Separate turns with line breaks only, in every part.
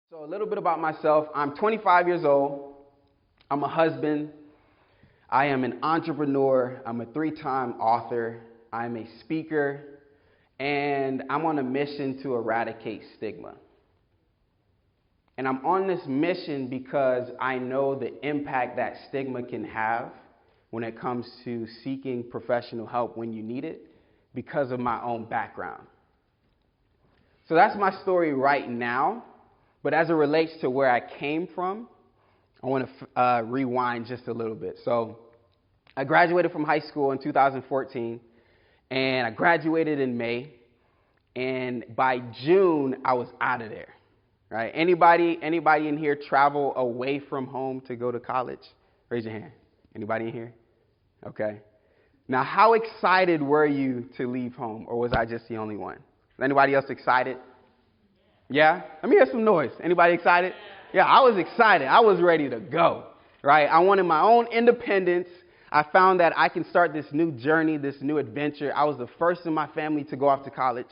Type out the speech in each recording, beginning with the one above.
So a little bit about myself. I'm 25 years old. I'm a husband. I am an entrepreneur. I'm a 3-time author. I'm a speaker. And I'm on a mission to eradicate stigma. And I'm on this mission because I know the impact that stigma can have when it comes to seeking professional help when you need it because of my own background. So that's my story right now. But as it relates to where I came from, I want to rewind just a little bit. So I graduated from high school in 2014, and I graduated in May. And by June, I was out of there. Right? Anybody in here travel away from home to go to college? Raise your hand. Anybody in here? Okay. Now, how excited were you to leave home, or was I just the only one? Anybody else excited? Yeah? Let me hear some noise. Anybody excited? Yeah, I was excited. I was ready to go, right? I wanted my own independence. I found that I can start this new journey, this new adventure. I was the first in my family to go off to college,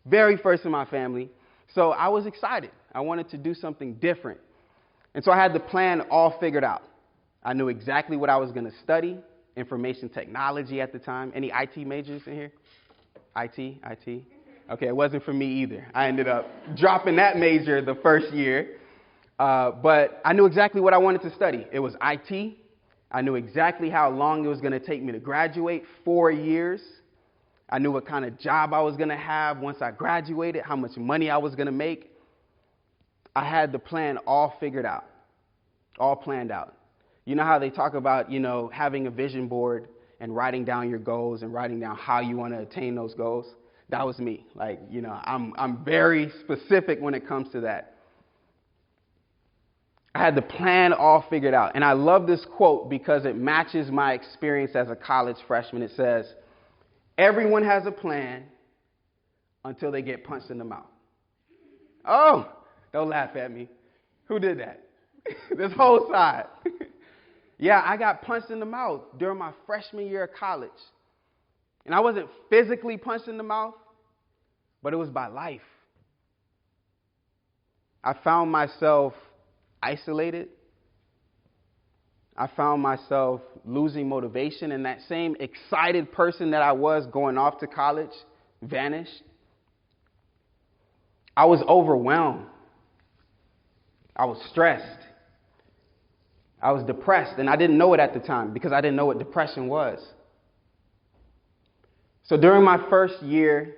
very first in my family. So I was excited. I wanted to do something different. And so I had the plan all figured out. I knew exactly what I was going to study, information technology at the time. Any IT majors in here? IT? Okay, it wasn't for me either. I ended up dropping that major the first year. But I knew exactly what I wanted to study. It was IT. I knew exactly how long it was going to take me to graduate, 4 years. I knew what kind of job I was going to have once I graduated, how much money I was going to make. I had the plan all figured out, all planned out. You know how they talk about, having a vision board and writing down your goals and writing down how you want to attain those goals? That was me. I'm very specific when it comes to that. I had the plan all figured out. And I love this quote because it matches my experience as a college freshman. It says, "Everyone has a plan until they get punched in the mouth." Oh, don't laugh at me. Who did that? This whole side. Yeah, I got punched in the mouth during my freshman year of college. And I wasn't physically punched in the mouth, but it was by life. I found myself isolated. I found myself losing motivation, and that same excited person that I was going off to college vanished. I was overwhelmed. I was stressed. I was depressed, and I didn't know it at the time because I didn't know what depression was. So during my first year,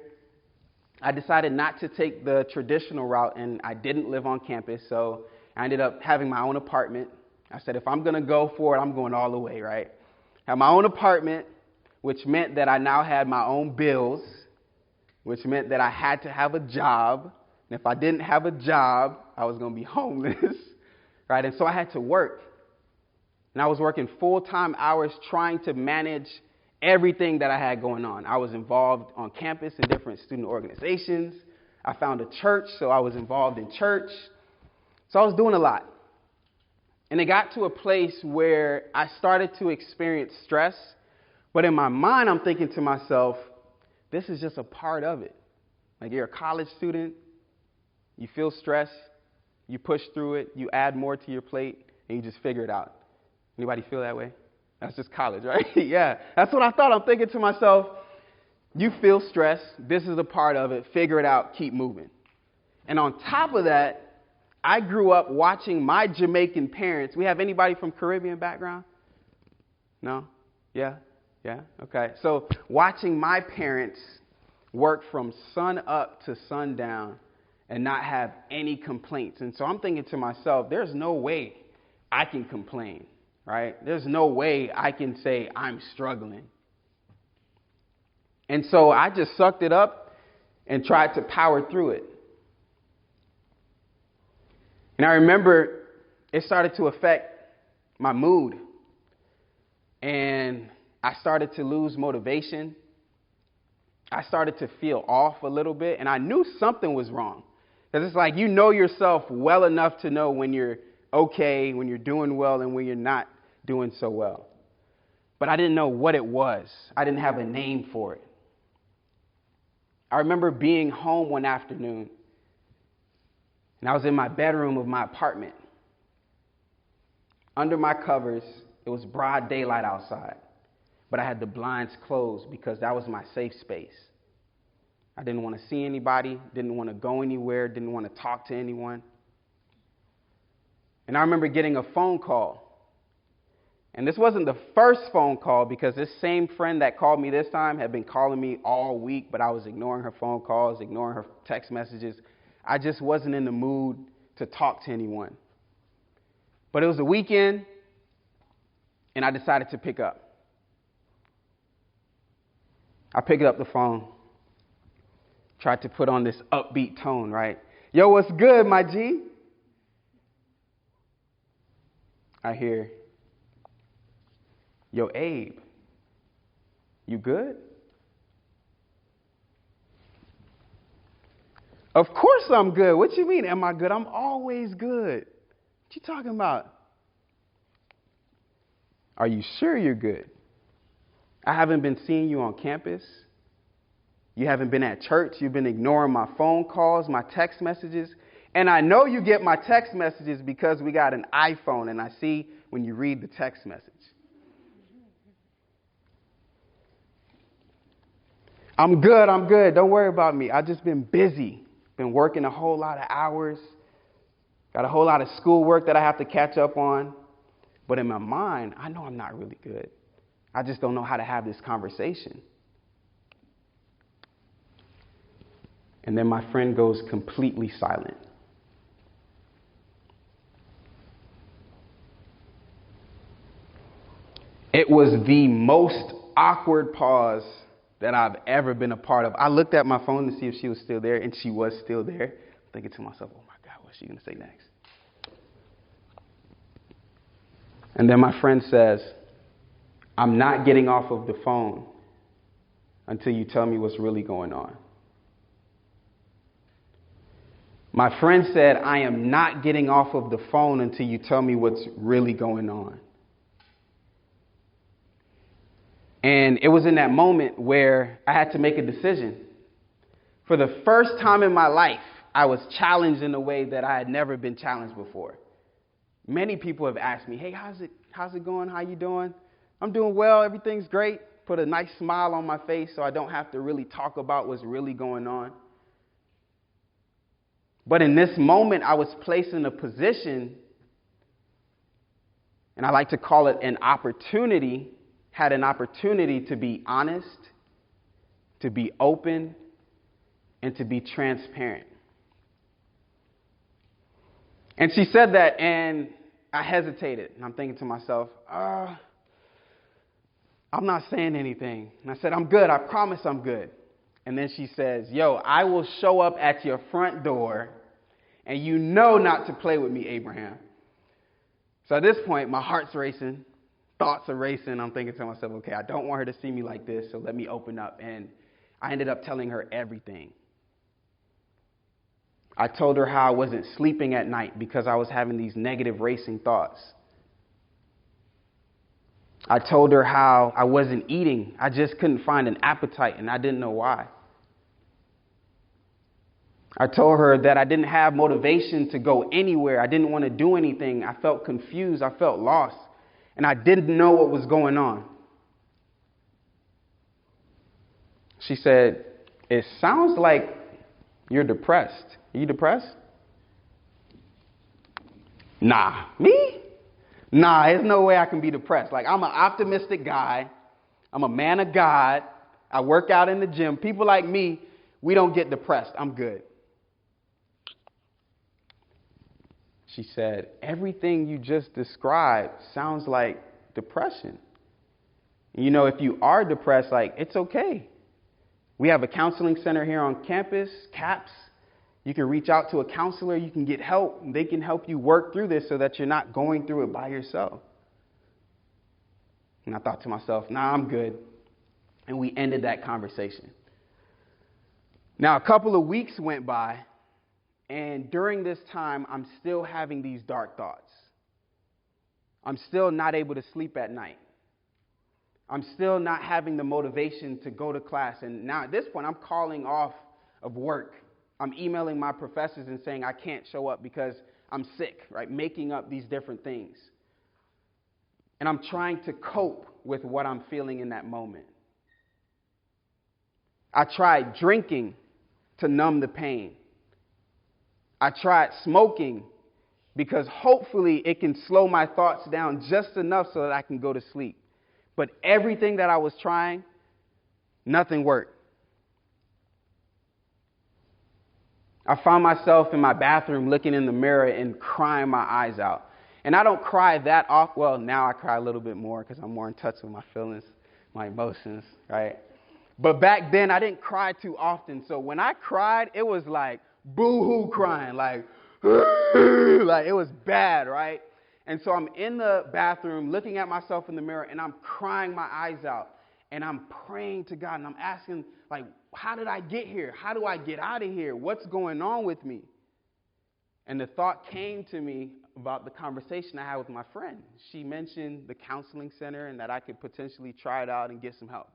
I decided not to take the traditional route, and I didn't live on campus, so I ended up having my own apartment. I said, if I'm going to go for it, I'm going all the way, right? I had my own apartment, which meant that I now had my own bills, which meant that I had to have a job. And if I didn't have a job, I was going to be homeless, right? And so I had to work. And I was working full-time hours trying to manage everything that I had going on. I was involved on campus in different student organizations. I found a church, so I was involved in church. So I was doing a lot. And it got to a place where I started to experience stress. But in my mind, I'm thinking to myself, this is just a part of it. Like, you're a college student, you feel stressed, you push through it, you add more to your plate, and you just figure it out. Anybody feel that way? That's just college, right? Yeah, that's what I thought. I'm thinking to myself, you feel stressed, this is a part of it, figure it out, keep moving. And on top of that, I grew up watching my Jamaican parents. We have anybody from Caribbean background? No? Yeah? Okay. So watching my parents work from sun up to sundown and not have any complaints. And so I'm thinking to myself, there's no way I can complain, right? There's no way I can say I'm struggling. And so I just sucked it up and tried to power through it. And I remember it started to affect my mood. And I started to lose motivation. I started to feel off a little bit. And I knew something was wrong. Because it's like you know yourself well enough to know when you're okay, when you're doing well, and when you're not doing so well. But I didn't know what it was. I didn't have a name for it. I remember being home one afternoon And I was in my bedroom of my apartment. Under my covers, it was broad daylight outside, but I had the blinds closed because that was my safe space. I didn't want to see anybody, didn't want to go anywhere, didn't want to talk to anyone. And I remember getting a phone call. And this wasn't the first phone call because this same friend that called me this time had been calling me all week, but I was ignoring her phone calls, ignoring her text messages. I just wasn't in the mood to talk to anyone. But it was a weekend, and I decided to pick up. I picked up the phone, tried to put on this upbeat tone, right? Yo, what's good, my G? I hear, yo, Abe, you good? Of course I'm good. What you mean, am I good? I'm always good. What you talking about? Are you sure you're good? I haven't been seeing you on campus. You haven't been at church. You've been ignoring my phone calls, my text messages. And I know you get my text messages because we got an iPhone, and I see when you read the text message. I'm good. Don't worry about me. I've just been busy. Been working a whole lot of hours. Got a whole lot of schoolwork that I have to catch up on. But in my mind, I know I'm not really good. I just don't know how to have this conversation. And then my friend goes completely silent. It was the most awkward pause that I've ever been a part of. I looked at my phone to see if she was still there, and she was still there. Thinking to myself, oh my God, what's she going to say next? And then my friend says, I'm not getting off of the phone until you tell me what's really going on. My friend said, I am not getting off of the phone until you tell me what's really going on. And it was in that moment where I had to make a decision. For the first time in my life, I was challenged in a way that I had never been challenged before. Many people have asked me, hey, how's it going? How you doing? I'm doing well. Everything's great. Put a nice smile on my face so I don't have to really talk about what's really going on. But in this moment, I was placed in a position, and I like to call it an opportunity, had an opportunity to be honest, to be open, and to be transparent. And she said that, and I hesitated. And I'm thinking to myself, I'm not saying anything. And I said, I'm good. I promise I'm good. And then she says, yo, I will show up at your front door, and you know not to play with me, Abraham. So at this point, my heart's racing, thoughts are racing. I'm thinking to myself, okay, I don't want her to see me like this, so let me open up. And I ended up telling her everything. I told her how I wasn't sleeping at night because I was having these negative racing thoughts. I told her how I wasn't eating. I just couldn't find an appetite, and I didn't know why. I told her that I didn't have motivation to go anywhere. I didn't want to do anything. I felt confused. I felt lost, and I didn't know what was going on. She said, it sounds like you're depressed. Are you depressed? Nah. Me? Nah, there's no way I can be depressed. Like, I'm an optimistic guy. I'm a man of God. I work out in the gym. People like me, we don't get depressed. I'm good. She said, everything you just described sounds like depression. You know, if you are depressed, like, it's okay. We have a counseling center here on campus, CAPS. You can reach out to a counselor. You can get help. And they can help you work through this so that you're not going through it by yourself. And I thought to myself, nah, I'm good. And we ended that conversation. Now, a couple of weeks went by. And during this time, I'm still having these dark thoughts. I'm still not able to sleep at night. I'm still not having the motivation to go to class. And now at this point, I'm calling off of work I'm emailing my professors and saying I can't show up because I'm sick, right? Making up these different things. And I'm trying to cope with what I'm feeling in that moment. I tried drinking to numb the pain. I tried smoking because hopefully it can slow my thoughts down just enough so that I can go to sleep. But everything that I was trying, nothing worked. I found myself in my bathroom looking in the mirror and crying my eyes out. And I don't cry that often. Well, now I cry a little bit more because I'm more in touch with my feelings, my emotions, right? But back then, I didn't cry too often. So when I cried, it was like boo-hoo crying, like it was bad, right? And so I'm in the bathroom looking at myself in the mirror, and I'm crying my eyes out. And I'm praying to God, and I'm asking, like, how did I get here? How do I get out of here? What's going on with me? And the thought came to me about the conversation I had with my friend. She mentioned the counseling center and that I could potentially try it out and get some help.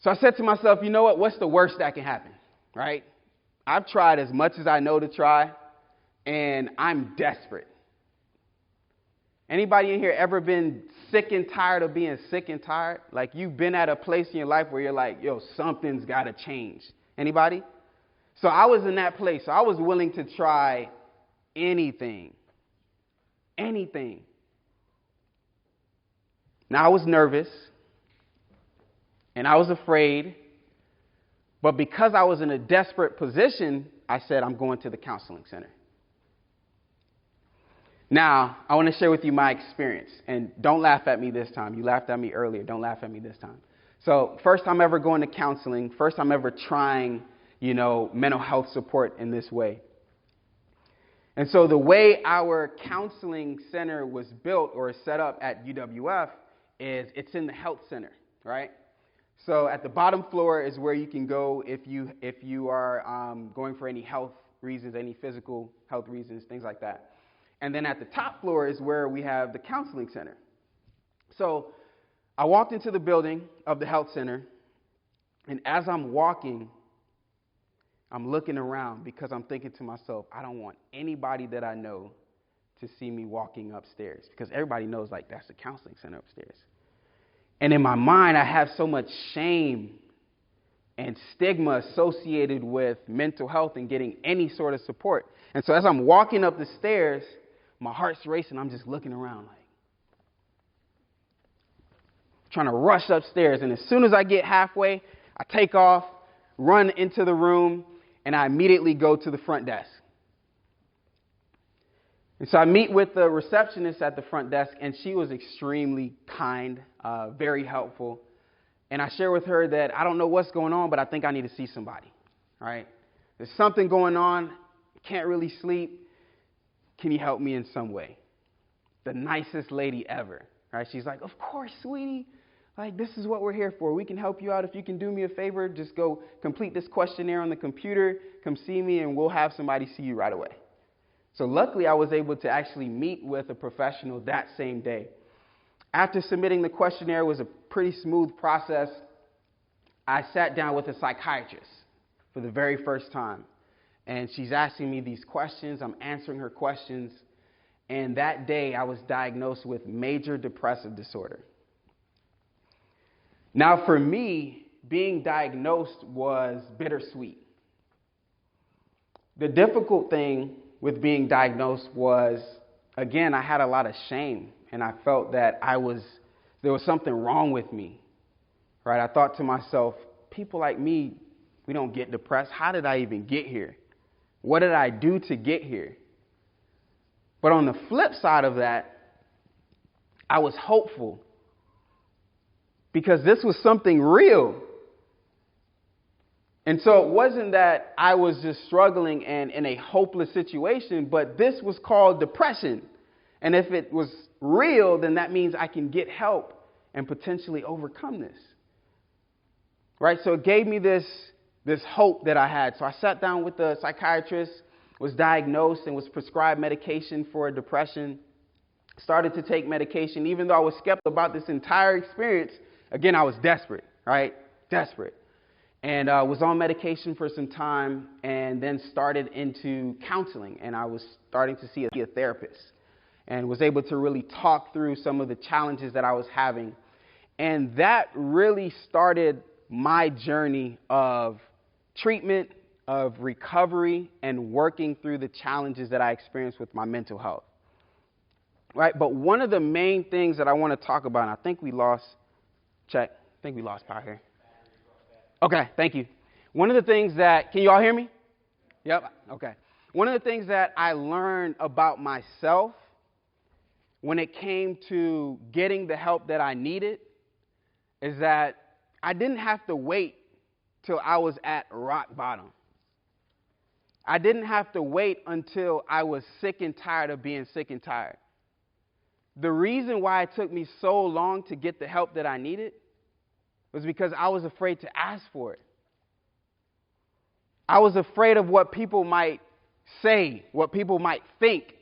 So I said to myself, you know what? What's the worst that can happen, right? I've tried as much as I know to try, and I'm desperate. Anybody in here ever been sick and tired of being sick and tired? Like you've been at a place in your life where you're like, yo, something's got to change. Anybody? So I was in that place. So I was willing to try anything. Anything. Now I was nervous and I was afraid. But because I was in a desperate position, I said, I'm going to the counseling center. Now, I want to share with you my experience. And don't laugh at me this time. You laughed at me earlier. Don't laugh at me this time. So first time ever going to counseling. First time ever trying, mental health support in this way. And so the way our counseling center was built or set up at UWF is it's in the health center, right? So at the bottom floor is where you can go if you are going for any health reasons, any physical health reasons, things like that. And then at the top floor is where we have the counseling center. So I walked into the building of the health center, and as I'm walking, I'm looking around because I'm thinking to myself, I don't want anybody that I know to see me walking upstairs because everybody knows, like, that's the counseling center upstairs. And in my mind, I have so much shame and stigma associated with mental health and getting any sort of support. And so as I'm walking up the stairs, my heart's racing. I'm just looking around, like, trying to rush upstairs. And as soon as I get halfway, I take off, run into the room, and I immediately go to the front desk. And so I meet with the receptionist at the front desk, and she was extremely kind, very helpful. And I share with her that I don't know what's going on, but I think I need to see somebody, right? There's something going on. Can't really sleep. Can you help me in some way? The nicest lady ever, right? She's like, of course, sweetie. Like, this is what we're here for. We can help you out. If you can do me a favor, just go complete this questionnaire on the computer, come see me, and we'll have somebody see you right away. So luckily, I was able to actually meet with a professional that same day. After submitting the questionnaire, it was a pretty smooth process. I sat down with a psychiatrist for the very first time. And she's asking me these questions. I'm answering her questions. And that day, I was diagnosed with major depressive disorder. Now, for me, being diagnosed was bittersweet. The difficult thing with being diagnosed was, again, I had a lot of shame. And I felt that there was something wrong with me, right? I thought to myself, people like me, we don't get depressed. How did I even get here? What did I do to get here? But on the flip side of that, I was hopeful because this was something real. And so it wasn't that I was just struggling and in a hopeless situation, but this was called depression. And if it was real, then that means I can get help and potentially overcome this. Right? So it gave me this hope that I had. So I sat down with the psychiatrist, was diagnosed and was prescribed medication for depression, started to take medication. Even though I was skeptical about this entire experience, again, I was desperate, right? Desperate. and was on medication for some time, and then started into counseling, and I was starting to see a therapist, and was able to really talk through some of the challenges that I was having. And that really started my journey of treatment, of recovery, and working through the challenges that I experienced with my mental health. Right? But one of the main things that I want to talk about, and I think we lost power here. Okay, thank you. One of the things that, can you all hear me? Yep, okay. One of the things that I learned about myself when it came to getting the help that I needed is that I didn't have to wait till I was at rock bottom. I didn't have to wait until I was sick and tired of being sick and tired. The reason why it took me so long to get the help that I needed was because I was afraid to ask for it. I was afraid of what people might say, what people might think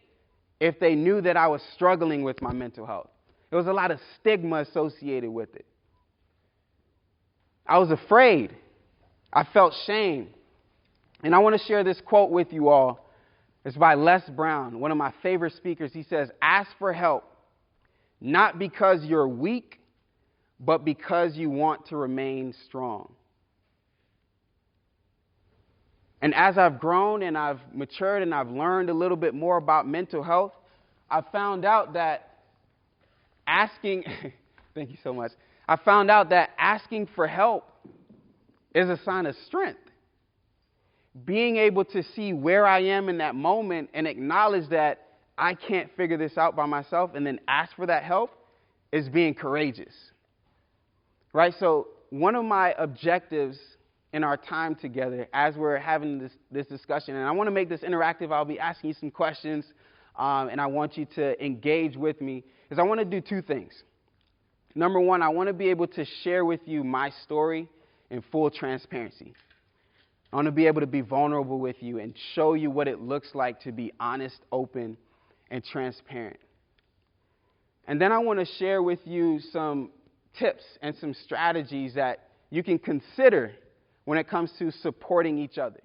if they knew that I was struggling with my mental health. There was a lot of stigma associated with it. I was afraid. I felt shame. And I want to share this quote with you all. It's by Les Brown, one of my favorite speakers. He says, "Ask for help, not because you're weak, but because you want to remain strong." And as I've grown and I've matured and I've learned a little bit more about mental health, I found out that asking, thank you so much. I found out that asking for help is a sign of strength. Being able to see where I am in that moment and acknowledge that I can't figure this out by myself and then ask for that help is being courageous. Right? So one of my objectives in our time together as we're having this discussion, and I want to make this interactive, I'll be asking you some questions, and I want you to engage with me, is I want to do two things. Number one, I want to be able to share with you my story in full transparency. I want to be able to be vulnerable with you and show you what it looks like to be honest, open, and transparent. And then I want to share with you some tips and some strategies that you can consider when it comes to supporting each other.